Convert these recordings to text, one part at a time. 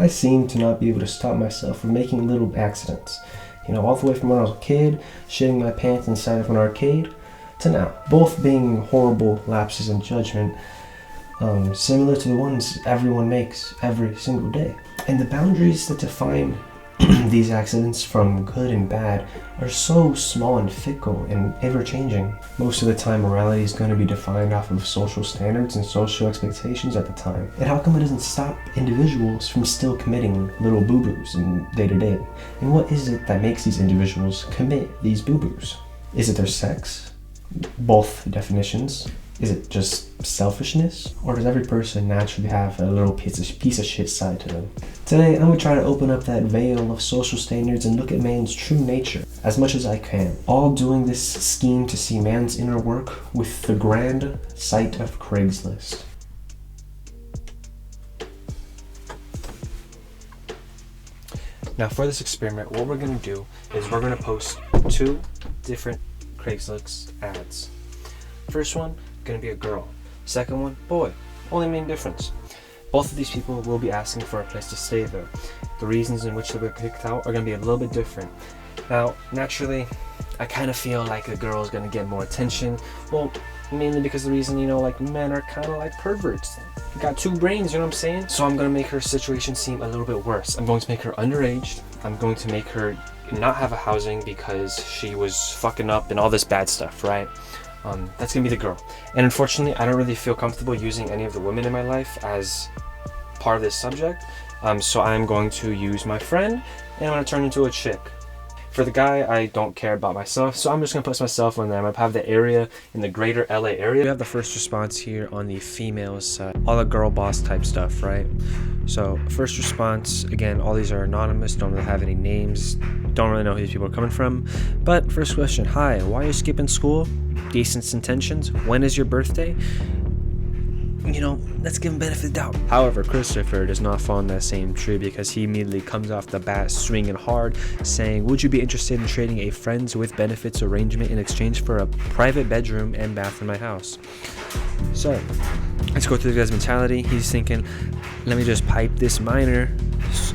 I seem to not be able to stop myself from making little accidents. All the way from when I was a kid, shitting my pants inside of an arcade, to now. Both being horrible lapses in judgment, similar to the ones everyone makes every single day. And the boundaries that define these accidents from good and bad are so small and fickle and ever-changing. Most of the time, morality is going to be defined off of social standards and social expectations at the time. And how come it doesn't stop individuals from still committing little boo-boos in day-to-day? And what is it that makes these individuals commit these boo-boos? Is it their sex? Both definitions. Is it just selfishness? Or does every person naturally have a little piece of shit side to them? Today, I'm going to try to open up that veil of social standards and look at man's true nature as much as I can. All doing this scheme to see man's inner work with the grand sight of Craigslist. Now for this experiment, what we're going to do is we're going to post 2 different Craigslist ads. First one, going to be a girl. Second one, boy. Only main difference. Both of these people will be asking for a place to stay though. The reasons in which they'll be kicked out are going to be a little bit different. Now, naturally, I kind of feel like a girl is going to get more attention. Well, mainly because the reason, men are kind of like perverts. You got 2 brains, you know what I'm saying? So I'm going to make her situation seem a little bit worse. I'm going to make her underage. I'm going to make her not have a housing because she was fucking up and all this bad stuff, right? That's gonna be the girl. And unfortunately, I don't really feel comfortable using any of the women in my life as part of this subject. So I'm going to use my friend and I'm gonna turn into a chick. For the guy, I don't care about myself, so I'm just gonna put myself on there. I'm gonna have the area in the greater LA area. We have the first response here on the female side, all the girl boss type stuff, right? So first response, again, all these are anonymous, don't really have any names, don't really know who these people are coming from. But first question, hi, why are you skipping school? Decent intentions. When is your birthday? Let's give him benefit of the doubt. However, Christopher does not fall in that same tree because he immediately comes off the bat swinging hard, saying, would you be interested in trading a friends with benefits arrangement in exchange for a private bedroom and bath in my house? So, let's go through the guy's mentality. He's thinking, let me just pipe this minor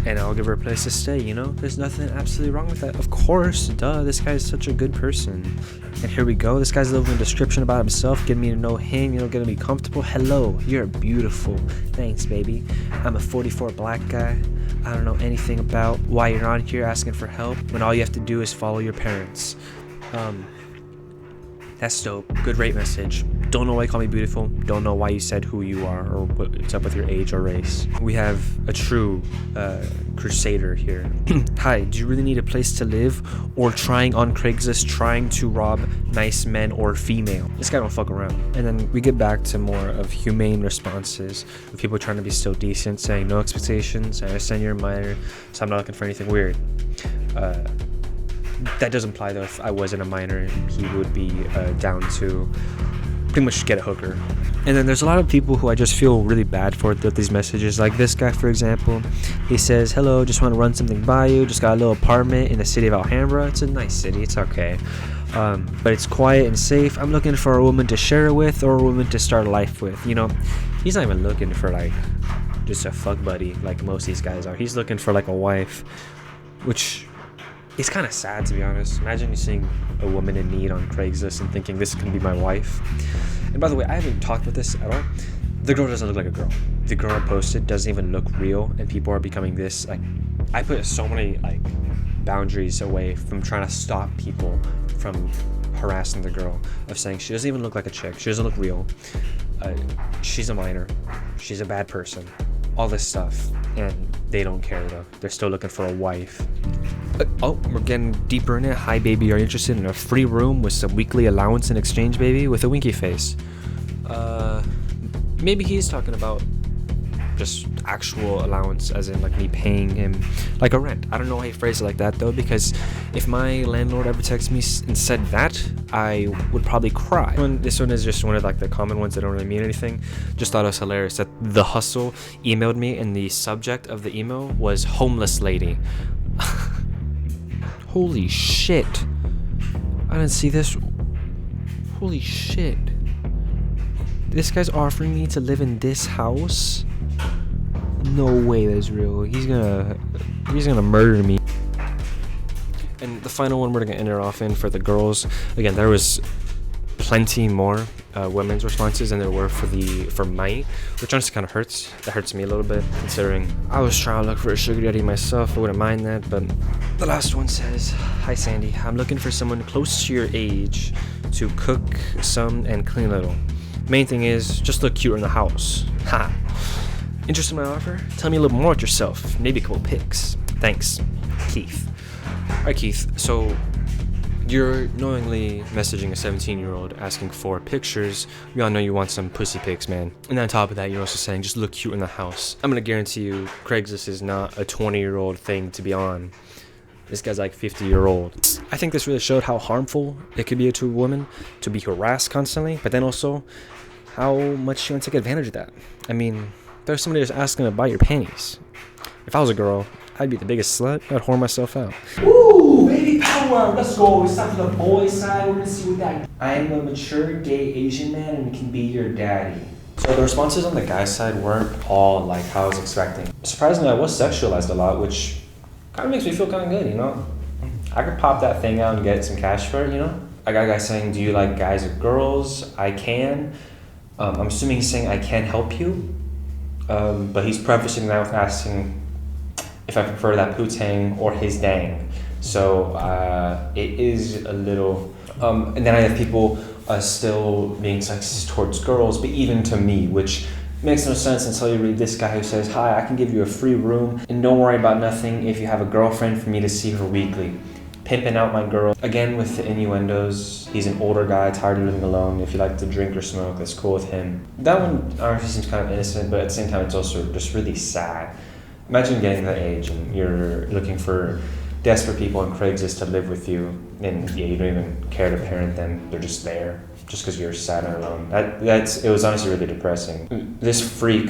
and I'll give her a place to stay, There's nothing absolutely wrong with that. Of course, duh, this guy's such a good person. And here we go. This guy's leaving a description about himself, getting me to know him, getting me comfortable. Hello, you're beautiful. Thanks, baby. I'm a 44 black guy. I don't know anything about why you're on here asking for help when all you have to do is follow your parents. That's dope. Good rate message. Don't know why you call me beautiful. Don't know why you said who you are or what's up with your age or race. We have a true crusader here. Hi, do you really need a place to live or trying on Craigslist trying to rob nice men or female? This guy don't fuck around. And then we get back to more of humane responses of people trying to be still decent, saying no expectations. I understand you're a minor, so I'm not looking for anything weird. That does imply though if I wasn't a minor, he would be down to pretty much get a hooker. And then there's a lot of people who I just feel really bad for with these messages. Like this guy, for example, he says, hello, just want to run something by you. Just got a little apartment in the city of Alhambra. It's a nice city, it's okay, but it's quiet and safe. I'm looking for a woman to share it with or a woman to start a life with. He's not even looking for just a fuck buddy like most of these guys are. He's looking for a wife, which it's kind of sad, to be honest. Imagine you seeing a woman in need on Craigslist and thinking this can be my wife. And by the way, I haven't talked about this at all. The girl doesn't look like a girl. The girl I posted doesn't even look real, and people are becoming this. I put so many boundaries away from trying to stop people from harassing the girl, of saying she doesn't even look like a chick. She doesn't look real. She's a minor. She's a bad person. All this stuff, and they don't care though. They're still looking for a wife. Oh, we're getting deeper in it. Hi, baby. Are you interested in a free room with some weekly allowance in exchange, baby? With a winky face. Maybe he's talking about just actual allowance, as in me paying him like a rent. I don't know how he phrased it like that though, because if my landlord ever texted me and said that, I would probably cry. This one is just one of the common ones that don't really mean anything. Just thought it was hilarious that The Hustle emailed me and the subject of the email was homeless lady. Holy shit. I didn't see this. Holy shit. This guy's offering me to live in this house? no way that's real. He's gonna murder me. And the final one we're gonna enter off in for the girls. Again, there was plenty more women's responses than there were for mine, which honestly kind of hurts. That hurts me a little bit, considering I was trying to look for a sugar daddy myself. I wouldn't mind that. But the last one says, "Hi Sandy, I'm looking for someone close to your age to cook some and clean a little. Main thing is just look cute in the house. Ha. Interested in my offer? Tell me a little more about yourself. Maybe a couple pics. Thanks, Keith." Alright, Keith. So you're knowingly messaging a 17-year-old asking for pictures. We all know you want some pussy pics, man. And on top of that, you're also saying just look cute in the house. I'm gonna guarantee you, Craigslist is not a 20-year-old thing to be on. This guy's like 50-year-old. I think this really showed how harmful it could be to a woman to be harassed constantly, but then also how much she can take advantage of that. I mean, there's somebody just asking to buy your panties. If I was a girl, I'd be the biggest slut. I'd whore myself out. Woo! Baby power! Let's go. It's time for the boy side. We're gonna see what that. I am a mature gay Asian man and can be your daddy. So the responses on the guy's side weren't all like how I was expecting. Surprisingly, I was sexualized a lot, which kind of makes me feel kind of good, you know? I could pop that thing out and get some cash for it, you know? I got a guy saying, "Do you like guys or girls?" I can. I'm assuming he's saying I can help you. But he's prefacing that with asking if I prefer that poo-tang or his dang. So it is a little... and then I have people still being sexist towards girls, but even to me, which makes no sense until you read this guy who says, "Hi, I can give you a free room, and don't worry about nothing if you have a girlfriend for me to see her weekly. Pimping out my girl." Again, with the innuendos. He's an older guy, tired of living alone. If you like to drink or smoke, that's cool with him. That one honestly seems kind of innocent, but at the same time, it's also just really sad. Imagine getting that age and you're looking for desperate people on Craigslist to live with you, and yeah, you don't even care to parent them. They're just there just because you're sad and alone. It was honestly really depressing. This freak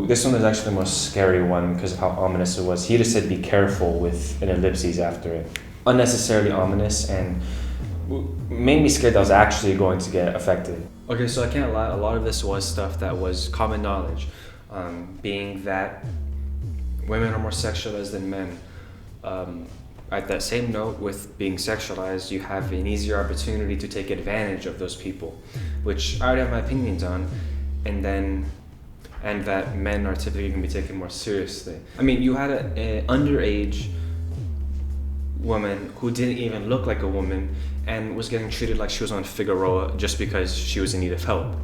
this one is actually the most scary one because of how ominous it was. He just said "be careful" with an ellipses after it. Unnecessarily ominous, and made me scared that I was actually going to get affected. Okay, so I can't lie, a lot of this was stuff that was common knowledge, being that women are more sexualized than men. At that same note, with being sexualized, you have an easier opportunity to take advantage of those people, which I already have my opinions on, and that men are typically going to be taken more seriously. I mean, you had an underage woman who didn't even look like a woman and was getting treated like she was on Figueroa just because she was in need of help.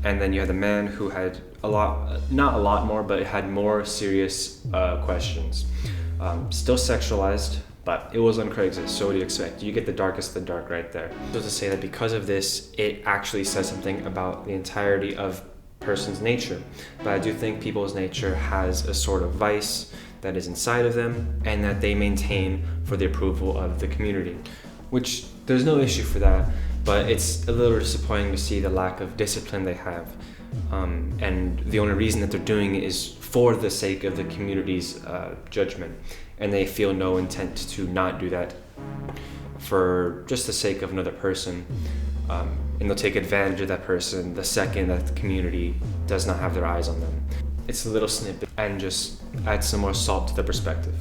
And then you had a man who had not a lot more, but had more serious questions. Still sexualized, but it was on Craigslist, so what do you expect? You get the darkest of the dark right there. So to say that because of this, it actually says something about the entirety of person's nature. But I do think people's nature has a sort of vice that is inside of them and that they maintain for the approval of the community, which there's no issue for that, but it's a little disappointing to see the lack of discipline they have. And the only reason that they're doing it is for the sake of the community's judgment, and they feel no intent to not do that for just the sake of another person. And they'll take advantage of that person the second that the community does not have their eyes on them. It's a little snippet and just adds some more salt to the perspective.